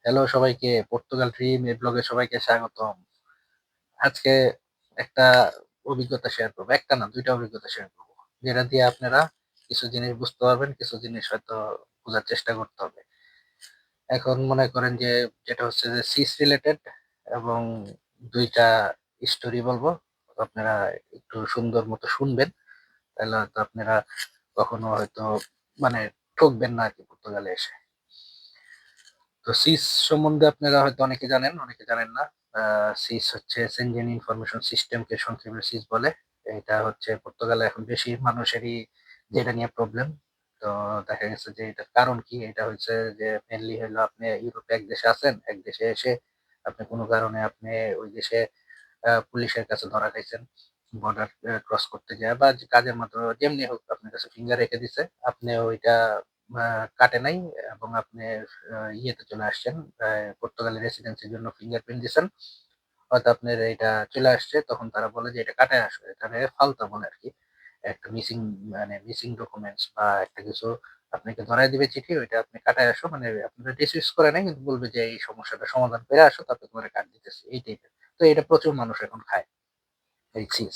Hello সবাইকে, Portugal dream এ ব্লগে সবাইকে স্বাগতম। আজকে একটা অভিজ্ঞতা শেয়ার করব। একটা না ২ টা অভিজ্ঞতা শেয়ার করব। যেটা দিয়ে আপনারা কিছু জিনিস বুঝতে পারবেন, কিছু জিনিস হয়তো বোঝার চেষ্টা করতে হবে। এখন মনে করেন যে যেটা হচ্ছে যে সিস রিলেটেড এবং ২ টা স্টোরি বলবো। আপনারা একটু সুন্দর মতো শুনবেন। তাহলে হয়তো আপনারা কখনো হয়তো মানে ঠকবেন না আরকি পর্তুগালে এসে। তো সিস সম্বন্ধে আপনারা হয়তো অনেকে জানেন, অনেকে জানেন না। আ সিস হচ্ছে সেনজেন ইনফরমেশন সিস্টেমকে সংক্ষেপে সিস বলে। এটা হচ্ছে পর্তুগালে এখন বেশি মানুষেরই যেটা নিয়ে প্রবলেম। তো দেখা গেছে যে এটার কারণ কি? এটা হচ্ছে যে মেইনলি হইলো আপনি ইউরোপে এক দেশে আছেন, এক দেশে এসে আপনি কোন কারণে আপনি ওই দেশে পুলিশের কাছে ধরা খাইছেন। বর্ডার ক্রস করতে যেয়ে বা যে কাজের মাধ্যমে যেমনি হোক আপনার কাছে ফিঙ্গার রেখে দিছে। আপনি ওইটা আ কাটে নাই এবং আপনি ইয়েতে চলে আসছেন, পর্তুগালের রেসিডেন্সির জন্য ফিঙ্গারপ্রিন্ট দিছেন। হয়তো আপনার এইটা চলে আসছে, তখন তারা বলে যে এটা কাটায় আসো। এটারে ফালতা বলে আরকি। একটা মিসিং মানে মিসিং ডকুমেন্টস বা একটা কিছু আপনাকে ধরায় দিবে চিঠি, ওইটা আপনি কাটায় আসো। মানে আপনারা ডিসমিস করে নাই কিন্তু বলবে যে এই সমস্যাটা সমাধান করে আসো, তারপরে তোমারে কার্ড দিতেছি। এই টাইপের। তো এটা প্রচুর মানুষ এখন খায়। এই চিজ।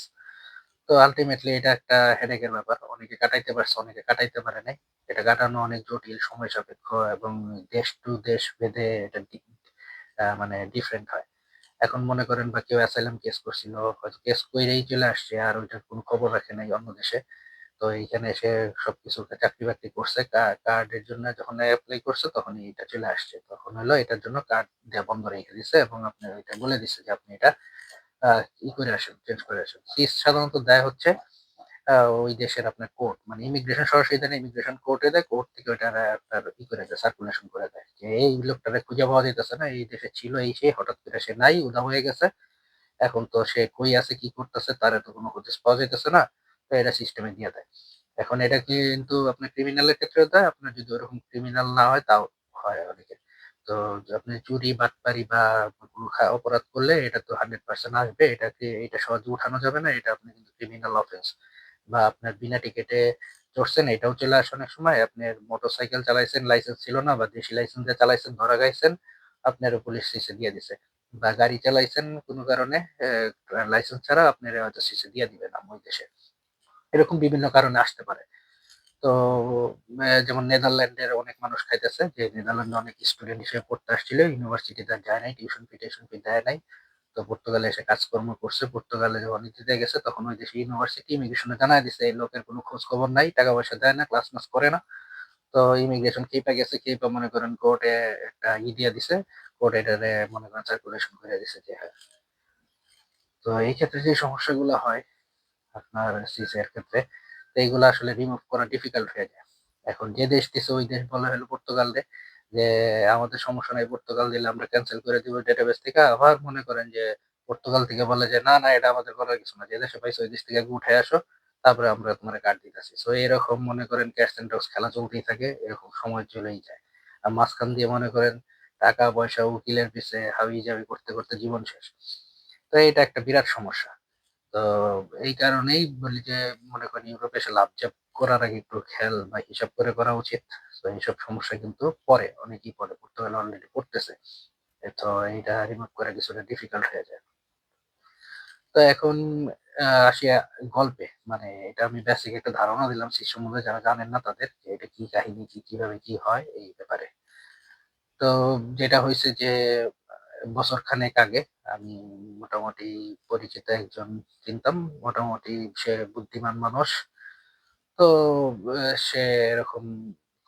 তো আল্টিমেটলি এটা একটা হেডেক এর ব্যাপার। অনেকে কাটাইতে পারছে, অনেকে কাটাইতে পারে নাই। এটা কাটানো অনেক জটিল, সময় সাপেক্ষ এবং দেশ টু দেশ ভেদে এটা মানে ডিফারেন্ট হয়। এখন মনে করেন বা কেউ অ্যাসাইলাম কেস করছিল, হয়তো কেস কইরাই চলে আসছে আর ওইটার কোনো খবর রাখে নাই অন্য দেশে। তো এইখানে এসে সবকিছু চাকরি-বাকরি করছে। কার্ডের জন্য যখন এপ্লাই করছে তখনই এটা চলে আসছে। তখন হলো এটার জন্য কার্ড দেয়া বন্ধ রেখে দিছে এবং আপনার ওইটা বলে দিছে যে আপনি এটা আ ই করে আসেন, চেঞ্জ করে আসেন। ফিস সাধারণত দেয় হচ্ছে আ ওই দেশের আপনার কোর্ট মানে ইমিগ্রেশন সরাসরি দেয় না, ইমিগ্রেশন কোর্টে দেয়। কোর্ট থেকে ওইটারে আপনার করে দেয়, সার্কুলেশন করে দেয়। যে এই লোকটারে খুঁজে পাওয়া যাইতেছে না। এই দেশে ছিল এই সেই হঠাৎ করে সে নাই, উধাও হয়ে গেছে। এখন তো সে কই আছে, কি করতেছে তার তো কোনো হদিস পাওয়া যাইতেছে না। তো এটা সিস্টেমে দিয়ে দেয়। এখন এটা কিন্তু আপনার ক্রিমিনালের ক্ষেত্রেও দেয়। আপনার যদি ওরকম ক্রিমিনাল না হয় তাও হয় অনেকের। তো আপনি চুরি, বাটপারি বা কোনো অপরাধ করলে এটা তো 100% আসবে। এটা সহজে উঠানো যাবে না। এটা আপনি কিন্তু ক্রিমিনাল অফেন্স। বা আপনার বিনা টিকেটে চড়ছেন এটাও চলে আসে অনেক সময়। আপনার মোটরসাইকেল চালাইছেন, লাইসেন্স ছিল না বা দেশি লাইসেন্স দিয়ে চালাইছেন, ধরা খাইছেন, আপনারও পুলিশ সিসে দিয়ে দিছে। বা গাড়ি চালাইছেন কোনো কারণে লাইসেন্স ছাড়া আপনারে হয়তো সিসে দিয়ে দিবে না ওই দেশে। এরকম বিভিন্ন কারণে আসতে পারে। তো যেমন নেদারল্যান্ডের অনেক মানুষ খাইতেছে যে নেদারল্যান্ডে অনেক স্টুডেন্ট হিসেবে পড়তে আসছিল। ইউনিভার্সিটিতে আর যায় নাই। টিউশন ফি দেয় নাই। তো পর্তুগালে এসে কাজকর্ম করছে। পর্তুগালে যখন দিতে গেছে তখন ওই দেশের ইউনিভার্সিটি ইমিগ্রেশনে জানায় দিছে এই লোকের কোনো খোঁজ খবর নাই, টাকা-পয়সা দেয় না, ক্লাস-মাস করে না। তো ইমিগ্রেশন খেইপা গেছে। খেইপা মনে করেন কোর্টে একটা দিয়া দিছে। কোর্ট এটারে মনে করেন সার্কুলেশন করে দিছে যে হ্যাঁ। তো এই ক্ষেত্রে যে সমস্যাগুলো হয় আপনার সিসি এর ক্ষেত্রে, তো এইগুলা আসলে রিমুভ করা ডিফিকাল্ট হয়ে যায়। এখন যে দেশ দিছে ওই দেশ বলা হলো পর্তুগাল রে যে, "আমাদের সমস্যা নাই, পর্তুগাল দিলে আমরা ক্যানসেল করে দিব ডেটাবেস থেকে।" আবার মনে করেন যে পর্তুগাল থেকে বলে যে, "না, না এটা আমাদের করার কিছু না। যে দেশে পাইছো ওই দেশ থেকে আগে উঠায় আসো। তারপরে আমরা তোমারে কার্ড দিতেছি।" সো এরকম মনে করেন ক্যাটস অ্যান্ড ডগস খেলা চলতেই থাকে। এরকম সময় চলেই যায়। আর মাঝখান দিয়ে মনে করেন টাকা-পয়সা, উকিলের পিছে হাবি-জাবি করতে, করতে জীবন শেষ। তো এটা একটা বিরাট সমস্যা। তো এই কারণেই বলি যে মনে করেন ইউরোপে এসে লাভ-জাপ করার আগে একটু খেয়াল বা হিসাব করে করা উচিত। তো এইসব সমস্যা কিন্তু পড়ে, অনেকেই পড়ে। পর্তুগালে অলরেডি পড়তেছে। তো এইটা রিমুভ করা কিছুটা ডিফিকাল্ট হয়ে যায়। তো এখন আসি গল্পে। মানে এটা আমি বেসিক একটা ধারণা দিলাম সেই সম্বন্ধে যারা জানেন না তাদের যে এটা কি কাহিনী, কিভাবে কি হয় এই ব্যাপারে। তো যেটা হইছে যে বছরখানেক আগে আমি মোটামুটি পরিচিত একজন চিনতাম। মোটামুটি সে বুদ্ধিমান মানুষ। তো সে এরকম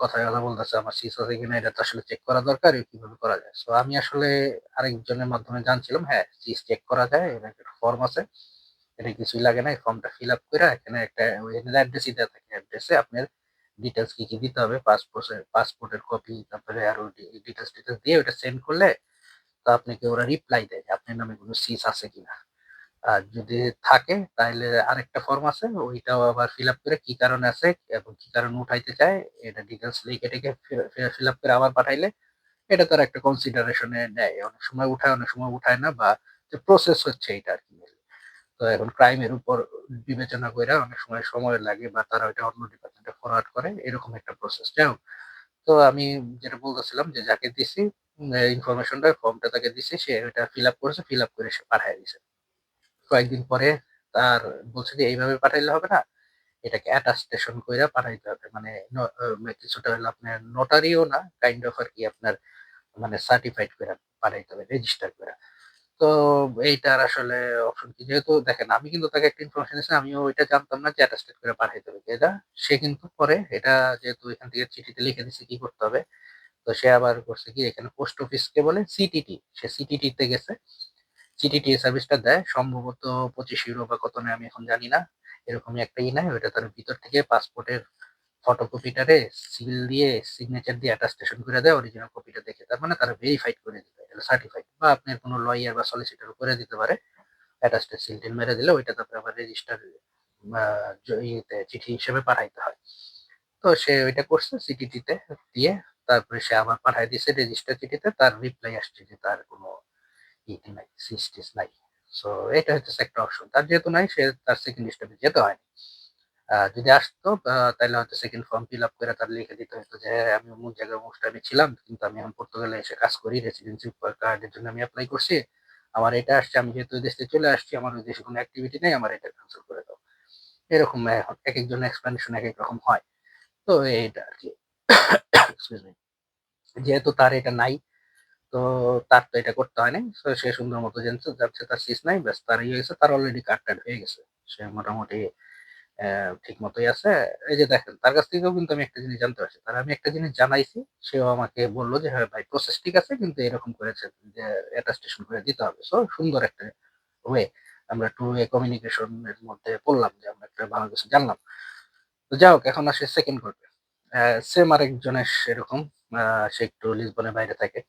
কথায় কথা বলতেছে, "আমার সিস আছে কিনা এটা তো আসলে চেক করা দরকার। কিভাবে করা যায়?" সো আমি আসলে আরেকজনের মাধ্যমে জানছিলাম, হ্যাঁ, সিস চেক করা যায়। এর একটা ফর্ম আছে। এটা কিছুই লাগে না। এই ফর্মটা ফিল আপ কইরা এখানে একটা ওই অ্যাড্রেসই দেয়া থাকে। অ্যাড্রেসে আপনার ডিটেইলস কি, কি দিতে হবে, পাসপোর্টের কপি, তারপরে আরো ডিটেইলস দিয়ে ওটা সেন্ড করলে তো আপনাকে ওরা রিপ্লাই দেয় যে আপনার নামে কোনো সিস আছে কিনা। আর যদি থাকে তাইলে আরেকটা ফর্ম আছে ওইটাও আবার ফিল আপ করে কি কারণে আছে এবং কি কারণে উঠাইতে চায় এটা ডিটেইলস লিখে-টিখে ফিল আপ করে আবার পাঠাইলে এটা তারা একটা কনসিডারেশন এ নেয়। অনেক সময় উঠায়, অনেক সময় উঠায় না বা যে প্রসেস হচ্ছে এইটা আরকি। তো এখন ক্রাইম এর উপর বিবেচনা কইরা অনেক সময় লাগে বা তারা ওইটা অন্য ডিপার্টমেন্টে ফরওয়ার্ড করে। এরকম একটা প্রসেস। যাই হোক, তো আমি যেটা বলতেছিলাম যে যাকে দিছি ইনফরমেশনটা ফর্মটা তাকে দিছে। সে ওইটা ফিল আপ করেছে। ফিল আপ করে সে পাঠায় দিছে। কয়েকদিন পরে তার বলছে যে, "এইভাবে পাঠাইলে হবে না। এটাকে অ্যাটাস্টেশন কইরা পাঠাইতে হবে।" মানে কিছুটা হইলো আপনার নোটারিও না, কাইন্ড অফ আরকি আপনার মানে সার্টিফাইড কইরা পাঠাইতে হবে, রেজিস্টার কইরা। তো এইটার আসলে অপশন কি? যেহেতু দেখেন আমি কিন্তু তাকে একটা ইনফরমেশন দিছি, আমিও ওইটা জানতাম না যে অ্যাটাস্টেড করে পাঠাইতে হবে। এটা সে কিন্তু পরে এটা যেহেতু এখান থেকে চিঠিতে লিখে দিছে কি করতে হবে। তো সে আবার করছে কি এখানে পোস্ট অফিসকে বলে সিটিটি। সে সিটিটি তে গেছে। সিটিটি সার্ভিসটা দেয় সম্ভবত €25 বা কত নেয় আমি এখন জানি না। এরকমই একটা নেয়। ওইটা তার ভিতর থেকে পাসপোর্টের ফটোকপিটারে সিল দিয়ে সিগনেচার দিয়ে অ্যাটাস্টেশন করে দেয় অরিজিনাল কপিটা দেখে। তার মানে তারা ভেরিফাইড করে দিবে। এটা সার্টিফাইড বা আপনার কোনো লয়ার বা সলিসিটর করে দিতে পারে। অ্যাটাস্টেড সিল টিল মেরে দিলে ওইটা তারপরে আবার রেজিস্টার আ ইয়েতে চিঠি হিসেবে পাঠাইতে হয়। তো সে ওইটা করছে সিটিটিতে দিয়ে তারপরে সে আবার পাঠায় দিছে রেজিস্টার চিঠিতে। তার রিপ্লাই আসছে যে তার কোনো ইটি নাই, সিস-টিস নাই। সো এটা হইতেছে একটা অপশন। তার যেহেতু নাই সে তার সেকেন্ড স্টেপে যেতে হয়নি। যদি আসতো তাইলে হয়তো সেকেন্ড ফর্ম ফিল আপ করে তার লিখে দিতে হইতো যে, "হ্যাঁ, আমি অমুক জায়গায় অমুক টাইমে ছিলাম। কিন্তু আমি এখন পর্তুগালে এসে কাজ করি। রেসিডেন্সি কার্ডের জন্য আমি এপ্লাই করছি। আমার এটা আসছে। আমি যেহেতু ওই দেশ থেকে চলে আসছি, আমার ওই দেশে কোনো অ্যাক্টিভিটি নেই। আমার এটা ক্যানসেল করে দাও।" এরকম এখন একেকজনের এক্সপ্লেনেশন একেক রকম হয়। তো এইটা আরকি। Excuse me. যেহেতু তার এটা নাই, তো তার তো এটা করতে হয় নাই। সো সে সুন্দর মতো যাচ্ছে তার সিস নাই। ব্যাস তার ইয়ে হয়েছে। তার অলরেডি কার্ড-টার্ড হয়ে গেছে। সে মোটামুটি ঠিক মতোই আছে। এই যে দেখেন তার কাছ থেকেও কিন্তু আমি একটা জিনিস জানতে পারছি। তারে আমি একটা জিনিস জানাইছি। সেও আমাকে বলল যে, "হ্যাঁ ভাই প্রসেস ঠিক আছে কিন্তু এরকম করেছে যে অ্যাটাস্টেশন করে দিতে হবে।" সো সুন্দর একটা ওয়ে। আমরা টু ওয়ে কমিউনিকেশন এর মধ্যে পড়লাম যে আমরা একটা ভালো কিছু জানলাম। তো যাই হোক এখন আসি সেকেন্ড গল্পে। সেম আরেকজনের সেরকম আ সে একটু লিসবনের বাইরে থাকে।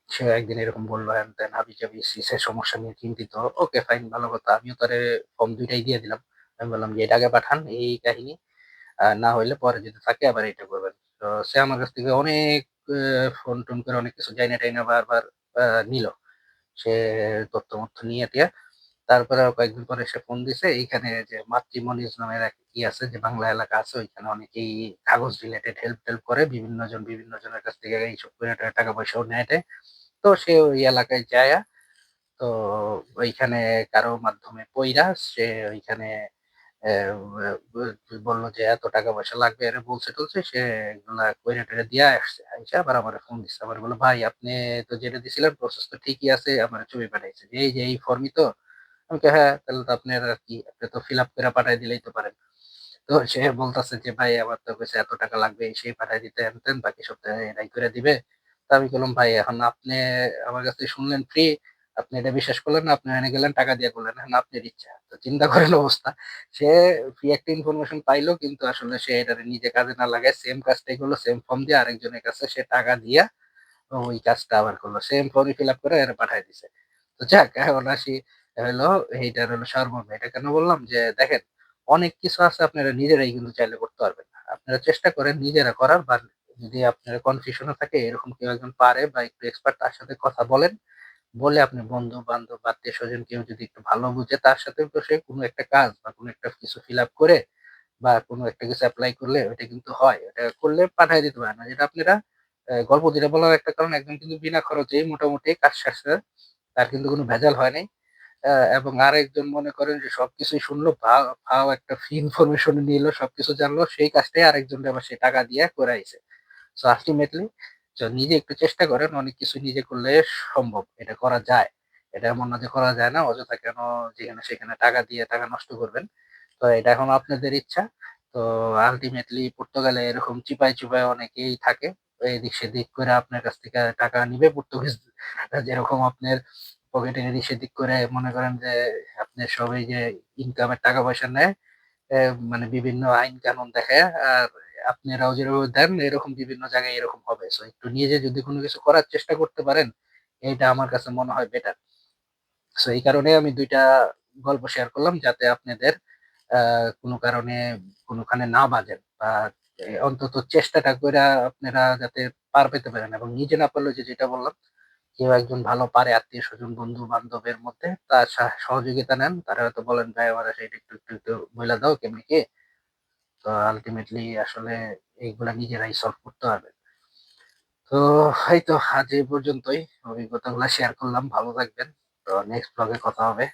সেও একদিন এরকম বলল হ্যান-ত্যান হাবি-জাবি সিসের সমস্যা নিয়ে চিন্তিত। ওকে ফাইন ভালো কথা। আমিও তারে ফর্ম ২ টাই দিয়ে দিলাম। আমি বললাম যে, "এটা আগে পাঠান এই কাহিনী। না হইলে পরে যদি থাকে আবার এটা করবেন।" তো সে আমার কাছ থেকে অনেক এ ফোন-টোন করে অনেক কিছু জাইনা-টাইনা বারবার আ নিল। সে তথ্য-মথ্য নিয়ে-টিয়ে তারপরে কয়েকদিন পরে সে ফোন দিছে। এইখানে যে মাতৃমনিজ নামের এক আছে যে বাংলা এলাকা আছে ওইখানে অনেকেই কাগজ রিলেটেড হেল্প-টেল্প করে। বিভিন্ন জনের কাছ থেকে এইসব করে টাকা-পয়সাও নেয়-টেয়। তো সে ওই এলাকায় যায়া তো ওইখানে কারো মাধ্যমে পইড়া সে ওইখানে অ্যা বলল যে এত টাকা-পয়সা লাগবে এরে বলছে-টলছে সে এগুলা কইরা-টইরা দিয়া আসছে। আইসা আবার আমারে ফোন দিছে। আবার বলল, "ভাই আপনি তো যেটা দিছিলেন প্রসেস তো ঠিকই আছে।" আমারে ছবি পাঠাইছে। যে, "এই যে এই ফর্মই তো?" আমি কই, "হ্যাঁ, তাহলে তো আপনার আর কি? আপনি তো ফিল আপ কইরা পাঠায় দিলেই তো পারেন।" তো সে বলতেছে যে, "ভাই আমার তো কইছে এত টাকা লাগবে, এই সেই পাঠায় দিতে হেন-তেন, বাকি সপ্তাহে এরাই কইরা দিবে।" তো আমি কইলাম, "ভাই এখন আপনি আমার কাছ থেকে শুনলেন ফ্রি, আপনি এটা বিশ্বাস করলেন না, আপনি ওখানে গেলেন টাকা দিয়ে করলেন, এখন আপনার ইচ্ছা।" তো চিন্তা করেন অবস্থা। সে ফ্রি একটা ইনফরমেশন পাইলো কিন্তু আসলে সে এটারে নিজে কাজে না লাগায় সেম কাজটাই করলো, সেম ফর্ম দিয়ে আরেকজনের কাছে সে টাকা দিয়া ওই কাজটা আবার করলো। সেম ফর্মই ফিল আপ করে এরে পাঠায় দিছে। তো যাক এখন আসি হলো এইটার হলো সারমর্ম। এটা কেন বললাম যে দেখেন অনেক কিছু আছে আপনারা নিজেরাই কিন্তু চাইলে করতে পারবেন না। আপনারা চেষ্টা করেন নিজেরা করার বা যদি আপনার কনফিউশন ও থাকে এরকম কেউ একজন পারে বা একটু এক্সপার্ট তার সাথে কথা বলেন। বলে আপনি বন্ধু-বান্ধব, আত্মীয়স্বজন কেউ যদি একটু ভালো বুঝে তার সাথেও বসে কোনো একটা কাজ বা কোনো একটা কিছু ফিল আপ করে বা কোনো একটা কিছু এপ্লাই করলে ওইটা কিন্তু হয়। ওটা করলে পাঠায় দিতে পারেন। আর যেটা আপনারা গল্প যেটা বলার একটা কারণ একদম কিন্তু বিনা খরচেই মোটামুটি কাজ সারছে। তার কিন্তু কোনো ভেজাল হয় নাই। এবং আরেকজন মনে করেন যে সবকিছুই শুনলো, ভাও একটা ফ্রি ইনফরমেশন নিলো, সবকিছু জানলো। সেই কাজটাই আরেকজনকে আবার সে টাকা দিয়ে করাইছে। সো আল্টিমেটলি নিজে একটু চেষ্টা করেন, অনেক কিছু নিজে করলে সম্ভব। এটা করা যায়। এটা এমন না যে করা যায় না। অযথা কেন যেখানে সেখানে টাকা দিয়ে টাকা নষ্ট করবেন। তো এটা এখন আপনাদের ইচ্ছা। তো আল্টিমেটলি পর্তুগালে এরকম চিপায় অনেকেই থাকে। এদিক সেদিক করে আপনার কাছ থেকে টাকা নিবে। পর্তুগিজ যেরকম আপনার পকেটে এদিক সেদিক করে মনে করেন যে আপনার সব এই যে ইনকামের টাকা পয়সা নেয়। এ মানে বিভিন্ন আইন কানুন দেখায়া আর আপনারাও যেভাবে দেন এরকম বিভিন্ন জায়গায় এরকম হবে। সো একটু নিজে যদি কোন কিছু করার চেষ্টা করতে পারেন, এইটা আমার কাছে মনে হয় বেটার। সো এই কারণে আমি ২ টা গল্প শেয়ার করলাম যাতে আপনাদের আ কোন কারণে কোনখানে না বাজেন বা অন্তত চেষ্টাটা কইরা আপনারা যাতে পার পেতে পারেন এবং নিজে না পারলেও যেটা বললাম, কেউ একজন ভালো পারে আত্মীয়স্বজন, বন্ধু-বান্ধবের মধ্যে তার সহযোগিতা নেন। তারা হয়তো বলেন, "ভাই আমারে সেইটা একটু বইলা দাও কেমনে কি?" তো আল্টিমেটলি আসলে এইগুলা নিজেরাই সলভ করতে পারবেন। তো এই তো আজ এই পর্যন্তই অভিজ্ঞতাগুলা শেয়ার করলাম। ভালো থাকবেন। তো নেক্সট ব্লগে কথা হবে।